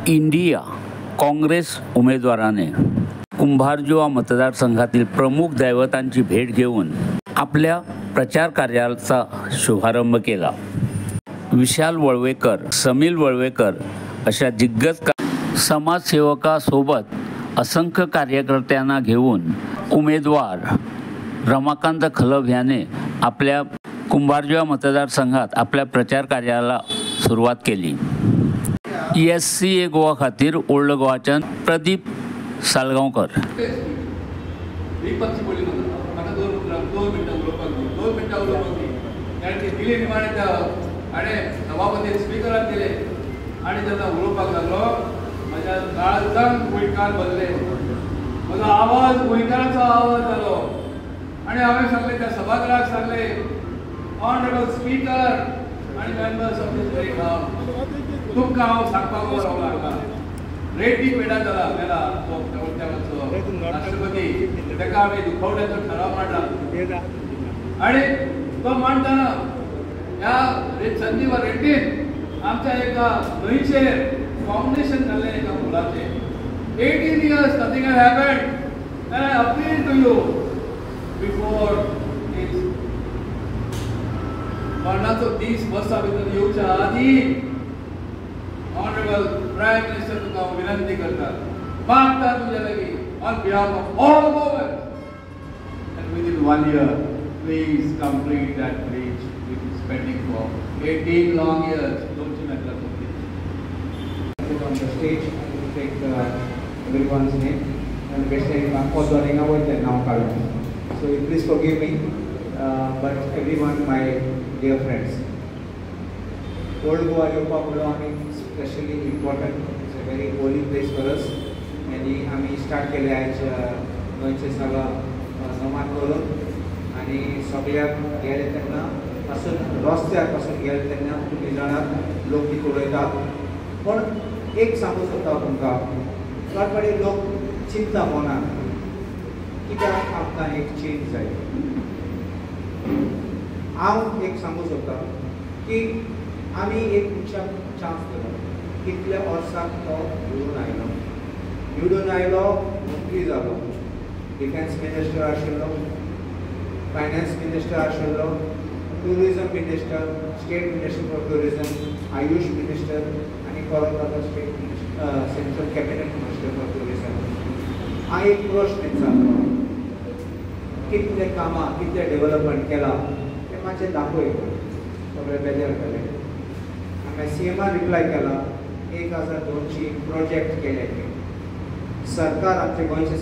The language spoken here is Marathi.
इंडिया काँग्रेस उमेदवाराने कुंभारजुवा मतदारसंघातील प्रमुख दैवतांची भेट घेऊन आपल्या प्रचार कार्याचा शुभारंभ केला। विशाल वळवेकर, समील वळवेकर अशा दिग्गज समाजसेवकासोबत असंख्य कार्यकर्त्यांना घेऊन उमेदवार रमाकांत खलब याने आपल्या कुंभारजुवा मतदारसंघात आपल्या प्रचार कार्याला सुरुवात केली। SCA गोवा खातीर ओल्ड गोवाच्यान प्रदीप सालगांवकर। सभापती स्पीकरान दिले आणि जेन्ना उलोवपाक लागलो म्हज्या काळजान गोंयकार भरले, म्हजो आवाज गोंयकाराचो आवाज जालो आणि हांवें सांगलें त्या सभागृहाक सांगलें, ऑनरेबल स्पीकर आणि members of this very house, तुमकां हांव सांगपाक रावला हांगा रेड्डी पेडा मेला तो राष्ट्रपती, ताका हांवें दुखवट्याचो ठराव मांडला आणि तो मांडटाना ह्या संजीव रेड्डीन आमच्या एका न्हंयचेर फाउंडेशन घाल्लें एका पुलाचेर। 18 years nothing has happened and I appeal to you before this मरणाचो दीस वर्सां भितर येवच्या आदीं ऑनरेबल प्रायम मिनिस्टर तुका हांव विनंती करता, मागता तुज्या लागीं on behalf of all Goans and within 1 year please complete that bridge which is pending for 18 long years. Don't you matter on the stage to take everyone's name and basically following our now column. So please forgive me, but everyone, my dear friends, Old Goa Yoppa is especially important. It's a very holy place for us, and we start केले आज गोंयचे सगळं नमान करून आणि सगळ्याक गेले तेन्ना पासून रस्त्यार पासून गेले तेन्ना तुम्ही जाणात लोक ती उडयतात, पण एक सांगू सोदता तुमकां, चड फावटी लोक चिंतता मनान कित्याक आमकां एक चेंज जाय। हांव एक सांगू सोदता की आमी एक चान्स दिलो, कितल्या वर्सांक तो निवडून आयलो मंत्री जालो, डिफेन्स मिनिस्टर आशिल्लो, फायनान्स मिनिस्टर आशिल्लो, tourism minister, state minister for tourism, Ayush minister आणि परत आता state central cabinet minister for tourism. हांव एक प्रश्न विचारलो, कितले कामां कितले डेव्हलपमेंट केला तें मातशें दाखय, सगळे बेजार केले। हांवें CMार रिप्लाय केला, 1200 प्रोजेक्ट केले। सरकार आमचे गोंयचे